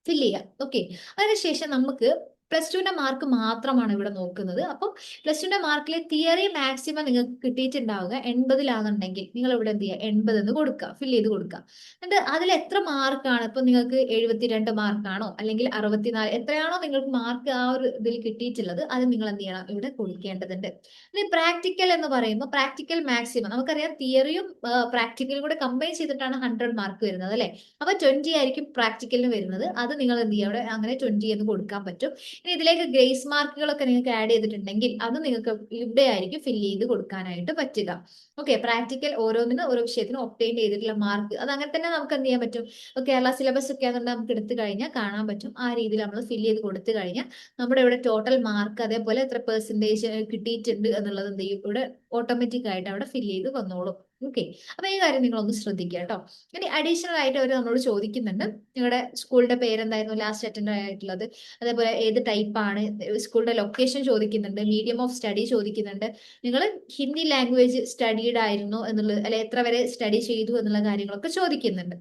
ഫില്ല് ചെയ്യാം. ഓക്കെ. അതിനുശേഷം നമുക്ക് +2ന്റെ മാർക്ക് മാത്രമാണ് ഇവിടെ നോക്കുന്നത്. അപ്പം +2ന്റെ മാർക്കിലെ തിയറി മാക്സിമം നിങ്ങൾക്ക് കിട്ടിയിട്ടുണ്ടാവുക 80 നിങ്ങൾ ഇവിടെ എന്ത് ചെയ്യുക, 80 എന്ന് കൊടുക്കുക, ഫില്ല് ചെയ്ത് കൊടുക്കുക. എന്നിട്ട് അതിൽ എത്ര മാർക്കാണ്, ഇപ്പൊ നിങ്ങൾക്ക് 72 മാർക്കാണോ അല്ലെങ്കിൽ 64, എത്രയാണോ നിങ്ങൾക്ക് മാർക്ക് ആ ഒരു ഇതിൽ കിട്ടിയിട്ടുള്ളത് അത് നിങ്ങൾ എന്ത് ചെയ്യണം, ഇവിടെ കൊടുക്കേണ്ടതുണ്ട്. ഇനി പ്രാക്ടിക്കൽ എന്ന് പറയുമ്പോൾ പ്രാക്ടിക്കൽ മാക്സിമം നമുക്കറിയാം, തിയറിയും പ്രാക്ടിക്കലും കൂടെ കമ്പൈൻ ചെയ്തിട്ടാണ് 100 മാർക്ക് വരുന്നത് അല്ലെ. അപ്പൊ 20 ആയിരിക്കും പ്രാക്ടിക്കലിന് വരുന്നത്. അത് നിങ്ങൾ എന്ത് ചെയ്യുക, അവിടെ അങ്ങനെ 20 എന്ന് കൊടുക്കാൻ പറ്റും. ഇനി ഇതിലേക്ക് ഗ്രേസ് മാർക്കുകളൊക്കെ നിങ്ങൾക്ക് ആഡ് ചെയ്തിട്ടുണ്ടെങ്കിൽ അത് നിങ്ങൾക്ക് ഇവിടെ ആയിരിക്കും ഫില്ല് ചെയ്ത് കൊടുക്കാനായിട്ട് പറ്റുക. ഓക്കെ. പ്രാക്ടിക്കൽ ഓരോന്നിനും ഓരോ വിഷയത്തിനും ഒപ്റ്റെയിൻ ചെയ്തിട്ടുള്ള മാർക്ക് അത് അങ്ങനെ തന്നെ നമുക്ക് എന്ത് ചെയ്യാൻ പറ്റും, കേരള സിലബസ് ഒക്കെ ആണെന്നുണ്ടെങ്കിൽ നമുക്ക് എടുത്തു കഴിഞ്ഞാൽ കാണാൻ പറ്റും. ആ രീതിയിൽ നമ്മൾ ഫില്ല് ചെയ്ത് കൊടുത്തു കഴിഞ്ഞാൽ നമ്മുടെ ഇവിടെ ടോട്ടൽ മാർക്ക്, അതേപോലെ എത്ര പെർസെൻറ്റേജ് കിട്ടിയിട്ടുണ്ട് എന്നുള്ളത് എന്ത് ചെയ്യും, ഇവിടെ ഓട്ടോമാറ്റിക് ആയിട്ട് അവിടെ ഫില്ല് ചെയ്ത് വന്നോളും. ഓക്കെ. അപ്പൊ ഈ കാര്യം നിങ്ങൾ ഒന്ന് ശ്രദ്ധിക്കുക കേട്ടോ. ഇനി അഡീഷണൽ ആയിട്ട് അവർ നമ്മളോട് ചോദിക്കുന്നുണ്ട്, നിങ്ങളുടെ സ്കൂളിന്റെ പേരെന്തായിരുന്നു ലാസ്റ്റ് അറ്റൻഡ് ആയിട്ടുള്ളത്, അതേപോലെ ഏത് ടൈപ്പ് ആണ്, സ്കൂളിന്റെ ലൊക്കേഷൻ ചോദിക്കുന്നുണ്ട്, മീഡിയം ഓഫ് സ്റ്റഡി ചോദിക്കുന്നുണ്ട്, നിങ്ങൾ ഹിന്ദി ലാംഗ്വേജ് സ്റ്റഡീഡ് ആയിരുന്നു എന്നുള്ളത്, അല്ലെ എത്ര വരെ സ്റ്റഡി ചെയ്തു എന്നുള്ള കാര്യങ്ങളൊക്കെ ചോദിക്കുന്നുണ്ട്.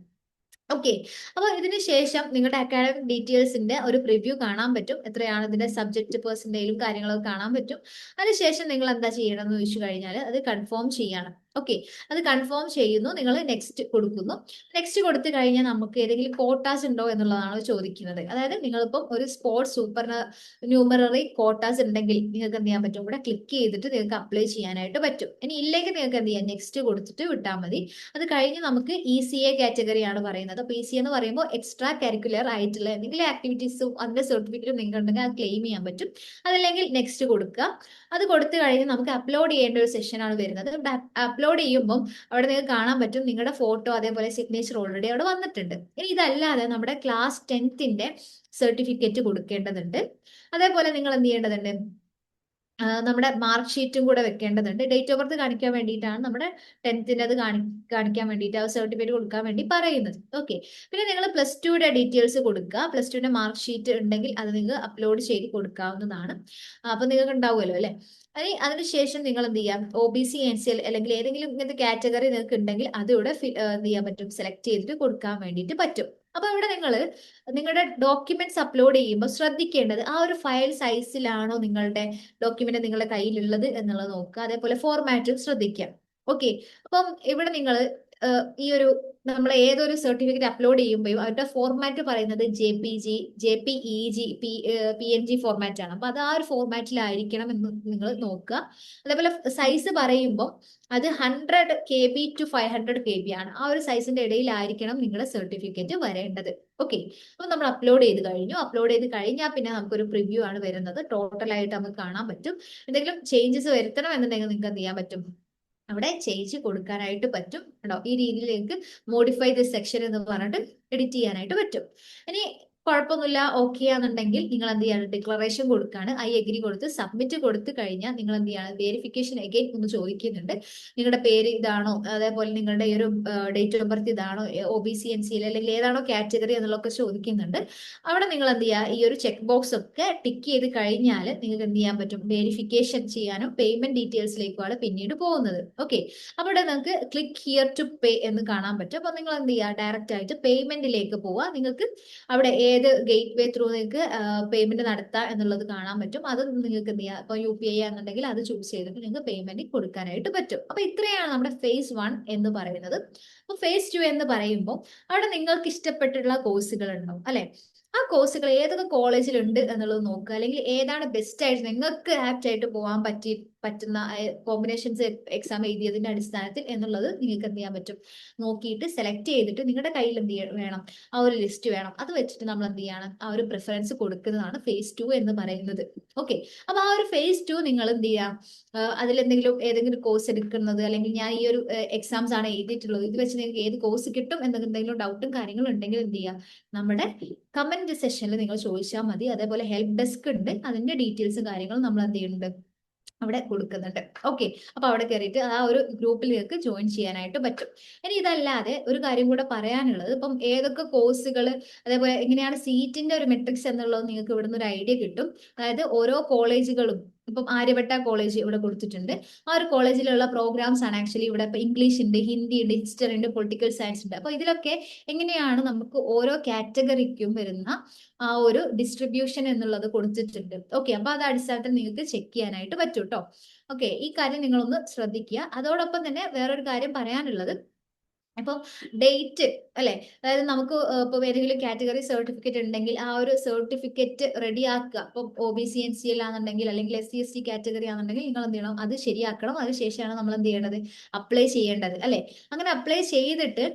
ഓക്കെ. അപ്പൊ ഇതിന് ശേഷം നിങ്ങളുടെ അക്കാഡമിക് ഡീറ്റെയിൽസിന്റെ ഒരു പ്രിവ്യൂ കാണാൻ പറ്റും. എത്രയാണ് ഇതിന്റെ സബ്ജക്ട് പെർസെന്റേജും കാര്യങ്ങളൊക്കെ കാണാൻ പറ്റും. അതിനുശേഷം നിങ്ങൾ എന്താ ചെയ്യണം എന്ന് ചോദിച്ചു കഴിഞ്ഞാൽ അത് കൺഫേം ചെയ്യണം. ഓക്കെ, അത് കൺഫേം ചെയ്യുന്നു, നിങ്ങൾ നെക്സ്റ്റ് കൊടുക്കുന്നു. നെക്സ്റ്റ് കൊടുത്തു കഴിഞ്ഞാൽ നമുക്ക് ഏതെങ്കിലും കോട്ടാസ് ഉണ്ടോ എന്നുള്ളതാണ് ചോദിക്കുന്നത്. അതായത് നിങ്ങളിപ്പം ഒരു സ്പോർട്സ് സൂപ്പർ ന്യൂമററി കോട്ടാസ് ഉണ്ടെങ്കിൽ നിങ്ങൾക്ക് എന്ത് ചെയ്യാൻ പറ്റും, ഇവിടെ ക്ലിക്ക് ചെയ്തിട്ട് നിങ്ങൾക്ക് അപ്ലൈ ചെയ്യാനായിട്ട് പറ്റും. ഇനി ഇല്ലെങ്കിൽ നിങ്ങൾക്ക് എന്ത് ചെയ്യാം, നെക്സ്റ്റ് കൊടുത്തിട്ട് വിട്ടാൽ മതി. അത് കഴിഞ്ഞ് നമുക്ക് ECA കാറ്റഗറിയാണ് പറയുന്നത്. അപ്പോൾ ECA എന്ന് പറയുമ്പോൾ എക്സ്ട്രാ കരിക്കുലർ ആയിട്ടുള്ള എന്തെങ്കിലും ആക്ടിവിറ്റീസും അതിന്റെ സർട്ടിഫിക്കറ്റും നിങ്ങൾക്ക് ഉണ്ടെങ്കിൽ അത് ക്ലെയിം ചെയ്യാൻ പറ്റും. അതല്ലെങ്കിൽ നെക്സ്റ്റ് കൊടുക്കുക. അത് കൊടുത്തു കഴിഞ്ഞ് നമുക്ക് അപ്ലോഡ് ചെയ്യേണ്ട ഒരു സെഷനാണ് വരുന്നത്. അപ്ലോഡ് ചെയ്യുമ്പോൾ അവിടെ നിങ്ങൾക്ക് കാണാൻ പറ്റും നിങ്ങളുടെ ഫോട്ടോ അതേപോലെ സിഗ്നേച്ചർ ഓൾറെഡി അവിടെ വന്നിട്ടുണ്ട്. ഇനി ഇതല്ലാതെ നമ്മുടെ ക്ലാസ് 10th സർട്ടിഫിക്കറ്റ് കൊടുക്കേണ്ടതുണ്ട്. അതേപോലെ നിങ്ങൾ എന്ത് ചെയ്യേണ്ടതുണ്ട്, നമ്മുടെ മാർക്ക് ഷീറ്റും കൂടെ വെക്കേണ്ടതുണ്ട്. ഡേറ്റ് ഓഫ് ബർത്ത് കാണിക്കാൻ വേണ്ടിയിട്ടാണ് നമ്മുടെ 10th അത് കാണിക്കാൻ വേണ്ടിയിട്ട് ആ സർട്ടിഫിക്കറ്റ് കൊടുക്കാൻ വേണ്ടി പറയുന്നത്. ഓക്കെ, പിന്നെ നിങ്ങൾ +2യുടെ ഡീറ്റെയിൽസ് കൊടുക്കുക. +2യുടെ മാർക്ക് ഷീറ്റ് ഉണ്ടെങ്കിൽ അത് നിങ്ങൾ അപ്ലോഡ് ചെയ്ത് കൊടുക്കാവുന്നതാണ്. അപ്പൊ നിങ്ങൾക്ക് ഉണ്ടാവുമല്ലോ അല്ലെ. അതിനുശേഷം നിങ്ങൾ എന്ത് ചെയ്യാം, OBC NCL അല്ലെങ്കിൽ ഏതെങ്കിലും ഇങ്ങനത്തെ കാറ്റഗറി നിങ്ങൾക്ക് ഉണ്ടെങ്കിൽ അതിവിടെ എന്ത് ചെയ്യാൻ പറ്റും, സെലക്ട് ചെയ്തിട്ട് കൊടുക്കാൻ വേണ്ടിയിട്ട് പറ്റും. അപ്പൊ ഇവിടെ നിങ്ങൾ നിങ്ങളുടെ ഡോക്യുമെന്റ്സ് അപ്ലോഡ് ചെയ്യുമ്പോൾ ശ്രദ്ധിക്കേണ്ടത് ആ ഒരു ഫയൽ സൈസിലാണോ നിങ്ങളുടെ ഡോക്യുമെന്റ് നിങ്ങളുടെ കയ്യിലുള്ളത് എന്നുള്ളത് നോക്കുക. അതേപോലെ ഫോർമാറ്റും ശ്രദ്ധിക്കാം. ഓക്കെ, അപ്പം ഇവിടെ നിങ്ങൾ ഈ ഒരു നമ്മൾ ഏതൊരു സർട്ടിഫിക്കറ്റ് അപ്ലോഡ് ചെയ്യുമ്പോഴും അവരുടെ ഫോർമാറ്റ് പറയുന്നത് JPG, JPEG, PNG ഫോർമാറ്റ് ആണ്. അപ്പൊ അത് ആ ഒരു ഫോർമാറ്റിലായിരിക്കണം എന്ന് നിങ്ങൾ നോക്കുക. അതേപോലെ സൈസ് പറയുമ്പോൾ അത് 100 KB to 500 KB ആണ്. ആ ഒരു സൈസിന്റെ ഇടയിലായിരിക്കണം നിങ്ങളുടെ സർട്ടിഫിക്കറ്റ് വരേണ്ടത്. ഓക്കെ, അപ്പൊ നമ്മൾ അപ്ലോഡ് ചെയ്ത് കഴിഞ്ഞു. അപ്ലോഡ് ചെയ്ത് കഴിഞ്ഞാൽ പിന്നെ നമുക്കൊരു പ്രിവ്യൂ ആണ് വരുന്നത്. ടോട്ടലായിട്ട് നമുക്ക് കാണാൻ പറ്റും. എന്തെങ്കിലും ചേഞ്ചസ് വരുത്തണം എന്നുണ്ടെങ്കിൽ നിങ്ങൾക്ക് എന്ത് ചെയ്യാൻ പറ്റും, അവിടെ ചേഞ്ച് കൊടുക്കാനായിട്ട് പറ്റും കേട്ടോ. ഈ രീതിയിലേക്ക് മോഡിഫൈ ദ സെക്ഷൻ എന്ന് പറഞ്ഞിട്ട് എഡിറ്റ് ചെയ്യാനായിട്ട് പറ്റും. ഇനി കുഴപ്പമൊന്നുമില്ല, ഓക്കെ ആണെന്നുണ്ടെങ്കിൽ നിങ്ങൾ എന്ത് ചെയ്യാണ്, ഡിക്ലറേഷൻ കൊടുക്കുകയാണ്. I agree കൊടുത്ത് സബ്മിറ്റ് കൊടുത്തു കഴിഞ്ഞാൽ നിങ്ങൾ എന്ത് ചെയ്യാണ്, വെരിഫിക്കേഷൻ അഗൈൻ ഒന്ന് ചോദിക്കുന്നുണ്ട്. നിങ്ങളുടെ പേര് ഇതാണോ, അതേപോലെ നിങ്ങളുടെ ഈ ഒരു ഡേറ്റ് ഓഫ് ബർത്ത് ഇതാണോ, OBC NCL അല്ലെങ്കിൽ ഏതാണോ കാറ്റഗറി എന്നുള്ളതൊക്കെ ചോദിക്കുന്നുണ്ട്. അവിടെ നിങ്ങൾ എന്ത് ചെയ്യുക, ഈ ഒരു ചെക്ക് ബോക്സ് ഒക്കെ ടിക്ക് ചെയ്ത് കഴിഞ്ഞാൽ നിങ്ങൾക്ക് എന്ത് ചെയ്യാൻ പറ്റും, വെരിഫിക്കേഷൻ ചെയ്യാനും പേയ്മെന്റ് ഡീറ്റെയിൽസിലേക്കുമാണ് പിന്നീട് പോകുന്നത്. ഓക്കെ, അപ്പോൾ ഇവിടെ നിങ്ങൾക്ക് ക്ലിക്ക് ഹിയർ ടു പേ എന്ന് കാണാൻ പറ്റും. അപ്പൊ നിങ്ങൾ എന്ത് ചെയ്യുക, ഡയറക്റ്റ് ആയിട്ട് പേയ്മെന്റിലേക്ക് പോവുക. നിങ്ങൾക്ക് അവിടെ ഏത് ഗേറ്റ് വേ ത്രൂ നിങ്ങൾക്ക് പേയ്മെന്റ് നടത്താം എന്നുള്ളത് കാണാൻ പറ്റും. അത് നിങ്ങൾക്ക് എന്ത് ചെയ്യാം, ഇപ്പൊ UPI ആണെന്നുണ്ടെങ്കിൽ അത് ചൂസ് ചെയ്തിട്ട് നിങ്ങൾക്ക് പേയ്മെന്റ് കൊടുക്കാനായിട്ട് പറ്റും. അപ്പൊ ഇത്രയാണ് നമ്മുടെ phase 1 എന്ന് പറയുന്നത്. അപ്പൊ phase 2 എന്ന് പറയുമ്പോൾ അവിടെ നിങ്ങൾക്ക് ഇഷ്ടപ്പെട്ടിട്ടുള്ള കോഴ്സുകൾ ഉണ്ടാവും അല്ലെ. ആ കോഴ്സുകൾ ഏതൊക്കെ കോളേജിലുണ്ട് എന്നുള്ളത് നോക്കുക. അല്ലെങ്കിൽ ഏതാണ് ബെസ്റ്റ് ആയിട്ട് നിങ്ങൾക്ക് ആപ്റ്റ് ആയിട്ട് പോകാൻ പറ്റുന്ന കോമ്പിനേഷൻസ് എക്സാം എഴുതിയതിന്റെ അടിസ്ഥാനത്തിൽ എന്നുള്ളത് നിങ്ങൾക്ക് എന്ത് ചെയ്യാൻ പറ്റും, നോക്കിയിട്ട് സെലക്ട് ചെയ്തിട്ട് നിങ്ങളുടെ കയ്യിൽ എന്ത് വേണം, ആ ഒരു ലിസ്റ്റ് വേണം. അത് വെച്ചിട്ട് നമ്മൾ എന്ത് ചെയ്യണം, ആ ഒരു പ്രിഫറൻസ് കൊടുക്കുന്നതാണ് phase 2 എന്ന് പറയുന്നത്. ഓക്കെ, അപ്പൊ ആ ഒരു phase 2 നിങ്ങൾ എന്ത് ചെയ്യാം, ഏതെങ്കിലും കോഴ്സ് എടുക്കുന്നത്, അല്ലെങ്കിൽ ഞാൻ ഈ ഒരു എക്സാംസ് ആണ് എഴുതിയിട്ടുള്ളത്, ഇത് വെച്ച് നിങ്ങൾക്ക് ഏത് കോഴ്സ് കിട്ടും എന്തെങ്കിലും ഡൗട്ടും കാര്യങ്ങളും ഉണ്ടെങ്കിൽ എന്ത് ചെയ്യാം, നമ്മുടെ കമന്റ് സെഷനിൽ നിങ്ങൾ ചോദിച്ചാൽ മതി. അതേപോലെ ഹെൽപ്പ് ഡെസ്ക് ഉണ്ട്, അതിന്റെ ഡീറ്റെയിൽസും കാര്യങ്ങളും നമ്മൾ എന്ത് ചെയ്യുന്നുണ്ട്, അവിടെ കൊടുക്കുന്നുണ്ട്. ഓക്കെ, അപ്പൊ അവിടെ കയറിയിട്ട് ആ ഒരു ഗ്രൂപ്പിലേക്ക് ജോയിൻ ചെയ്യാനായിട്ട് പറ്റും. ഇനി ഇതല്ലാതെ ഒരു കാര്യം കൂടെ പറയാനുള്ളത്, ഇപ്പം ഏതൊക്കെ കോഴ്സുകൾ, അതേപോലെ എങ്ങനെയാണ് സീറ്റിന്റെ ഒരു മെട്രിക്സ് എന്നുള്ളത് നിങ്ങൾക്ക് ഇവിടുന്ന് ഒരു ഐഡിയ കിട്ടും. അതായത് ഓരോ കോളേജുകളും, ഇപ്പം ആര്യഭട്ട കോളേജ് ഇവിടെ കൊടുത്തിട്ടുണ്ട്. ആ ഒരു കോളേജിലുള്ള പ്രോഗ്രാംസ് ആണ് ആക്ച്വലി ഇവിടെ. ഇപ്പൊ ഇംഗ്ലീഷ് ഉണ്ട്, ഹിന്ദി ഉണ്ട്, ഹിസ്റ്ററി ഉണ്ട്, പൊളിറ്റിക്കൽ സയൻസ് ഉണ്ട്. അപ്പൊ ഇതിലൊക്കെ എങ്ങനെയാണ് നമുക്ക് ഓരോ കാറ്റഗറിക്കും വരുന്ന ആ ഒരു ഡിസ്ട്രിബ്യൂഷൻ എന്നുള്ളത് കൊടുത്തിട്ടുണ്ട്. ഓക്കെ, അപ്പൊ അത് അടിസ്ഥാനത്തിൽ നിങ്ങൾക്ക് ചെക്ക് ചെയ്യാനായിട്ട് പറ്റും കേട്ടോ. ഓക്കെ, ഈ കാര്യം നിങ്ങളൊന്ന് ശ്രദ്ധിക്കുക. അതോടൊപ്പം തന്നെ വേറൊരു കാര്യം പറയാനുള്ളത്, ഇപ്പം ഡേറ്റ് അല്ലെ, അതായത് നമുക്ക് ഇപ്പൊ ഏതെങ്കിലും കാറ്റഗറി സർട്ടിഫിക്കറ്റ് ഉണ്ടെങ്കിൽ ആ ഒരു സർട്ടിഫിക്കറ്റ് റെഡിയാക്കുക. ഇപ്പം OBC NCL ആണെന്നുണ്ടെങ്കിൽ അല്ലെങ്കിൽ SC/ST കാറ്റഗറി ആണെന്നുണ്ടെങ്കിൽ നിങ്ങൾ എന്ത് ചെയ്യണം, അത് ശരിയാക്കണം. അതിനുശേഷമാണ് നമ്മൾ എന്ത് ചെയ്യേണ്ടത്, അപ്ലൈ ചെയ്യേണ്ടത് അല്ലെ. അങ്ങനെ അപ്ലൈ ചെയ്തിട്ട്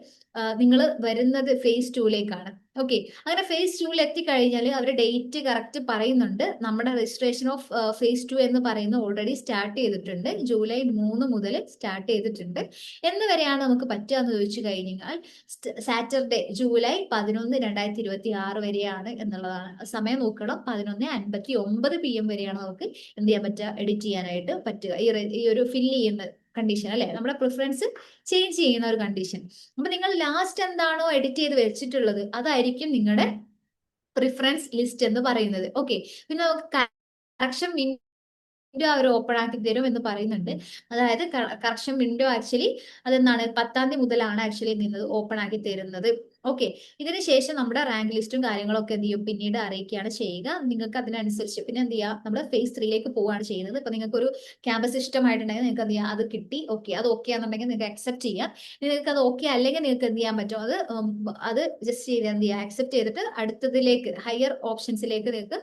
നിങ്ങൾ വരുന്നത് phase 2ലേക്കാണ്. ഓക്കെ, അങ്ങനെ phase 2ൽ എത്തിക്കഴിഞ്ഞാൽ അവർ ഡേറ്റ് കറക്റ്റ് പറയുന്നുണ്ട്. നമ്മുടെ രജിസ്ട്രേഷൻ ഓഫ് phase 2 എന്ന് പറയുന്നത് ഓൾറെഡി സ്റ്റാർട്ട് ചെയ്തിട്ടുണ്ട്. ജൂലൈ 3 മുതൽ സ്റ്റാർട്ട് ചെയ്തിട്ടുണ്ട്. എന്ന് വരെയാണ് നമുക്ക് പറ്റുക എന്ന് ചോദിച്ചു കഴിഞ്ഞാൽ സാറ്റർഡേ ജൂലൈ 11, 2026 വരെയാണ് എന്നുള്ളതാണ്. സമയം നോക്കണം, 11:59 PM വരെയാണ് നമുക്ക് എന്ത് ചെയ്യാൻ പറ്റുക, എഡിറ്റ് ചെയ്യാനായിട്ട് പറ്റുക. ഈ ഒരു ഫില്ല് ചെയ്യുന്ന കണ്ടീഷൻ അല്ലെ, നമ്മുടെ പ്രിഫറൻസ് ചേഞ്ച് ചെയ്യുന്ന ഒരു കണ്ടീഷൻ. അപ്പൊ നിങ്ങൾ ലാസ്റ്റ് എന്താണോ എഡിറ്റ് ചെയ്ത് വെച്ചിട്ടുള്ളത് അതായിരിക്കും നിങ്ങളുടെ പ്രിഫറൻസ് ലിസ്റ്റ് എന്ന് പറയുന്നത്. ഓക്കെ, പിന്നെ നമുക്ക് കറക്ഷൻ വിൻഡോ അവർ ഓപ്പൺ ആക്കി തരും എന്ന് പറയുന്നുണ്ട്. അതായത് കറക്ഷൻ വിൻഡോ ആക്ച്വലി അതെന്താണ് 10ാം തീയതി മുതലാണ് ആക്ച്വലി നിന്നത് ഓപ്പൺ ആക്കി തരുന്നത്. ഓക്കെ. ഇതിന് ശേഷം നമ്മുടെ റാങ്ക് ലിസ്റ്റും കാര്യങ്ങളൊക്കെ എന്ത് ചെയ്യും പിന്നീട് അറിയിക്കുകയാണ് ചെയ്യുക. നിങ്ങൾക്ക് അതിനനുസരിച്ച് പിന്നെ എന്ത് ചെയ്യുക, നമ്മൾ ഫേസ് 3ലേക്ക് പോവുകയാണ് ചെയ്യുന്നത്. ഇപ്പൊ നിങ്ങൾക്ക് ഒരു ക്യാമ്പസ് ഇഷ്ടമായിട്ടുണ്ടെങ്കിൽ നിങ്ങൾക്ക് എന്ത് ചെയ്യാം, അത് കിട്ടി, ഓക്കെ, അത് ഓക്കെ ആണെന്നുണ്ടെങ്കിൽ നിങ്ങൾക്ക് അക്സെപ്റ്റ് ചെയ്യാം. നിങ്ങൾക്ക് അത് ഓക്കെ അല്ലെങ്കിൽ നിങ്ങൾക്ക് എന്ത് ചെയ്യാൻ പറ്റും, അത് ജസ്റ്റ് ചെയ്ത് എന്ത് ചെയ്യുക, അക്സെപ്റ്റ് ചെയ്തിട്ട് അടുത്തതിലേക്ക് ഹയർ ഓപ്ഷൻസിലേക്ക് നിങ്ങൾക്ക്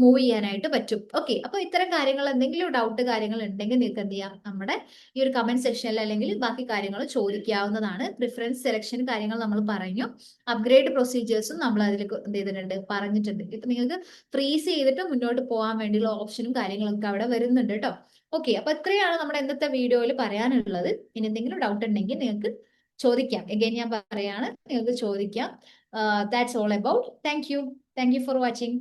മൂവ് ചെയ്യാനായിട്ട് പറ്റും. ഓക്കെ. അപ്പൊ ഇത്തരം കാര്യങ്ങൾ എന്തെങ്കിലും ഡൗട്ട് കാര്യങ്ങൾ ഉണ്ടെങ്കിൽ നിങ്ങൾക്ക് എന്ത് ചെയ്യാം, നമ്മുടെ ഈ ഒരു കമന്റ് സെക്ഷനിൽ അല്ലെങ്കിൽ ബാക്കി കാര്യങ്ങൾ ചോദിക്കാവുന്നതാണ്. പ്രിഫറൻസ് സെലക്ഷൻ കാര്യങ്ങൾ നമ്മൾ പറഞ്ഞു, അപ്ഗ്രേഡ് പ്രൊസീജിയേഴ്സും നമ്മൾ അതിൽ എന്ത് ചെയ്തിട്ടുണ്ട്, പറഞ്ഞിട്ടുണ്ട്. ഇപ്പൊ നിങ്ങൾക്ക് ഫ്രീസ് ചെയ്തിട്ട് മുന്നോട്ട് പോകാൻ വേണ്ടിയുള്ള ഓപ്ഷനും കാര്യങ്ങളൊക്കെ അവിടെ വരുന്നുണ്ട് കേട്ടോ. ഓക്കെ. അപ്പൊ ഇത്രയാണ് നമ്മുടെ ഇന്നത്തെ വീഡിയോയിൽ പറയാനുള്ളത്. ഇനി എന്തെങ്കിലും ഡൗട്ട് ഉണ്ടെങ്കിൽ നിങ്ങൾക്ക് ചോദിക്കാം. എഗൈൻ ഞാൻ പറയാണ്, നിങ്ങൾക്ക് ചോദിക്കാം. That's all about. Thank you for watching.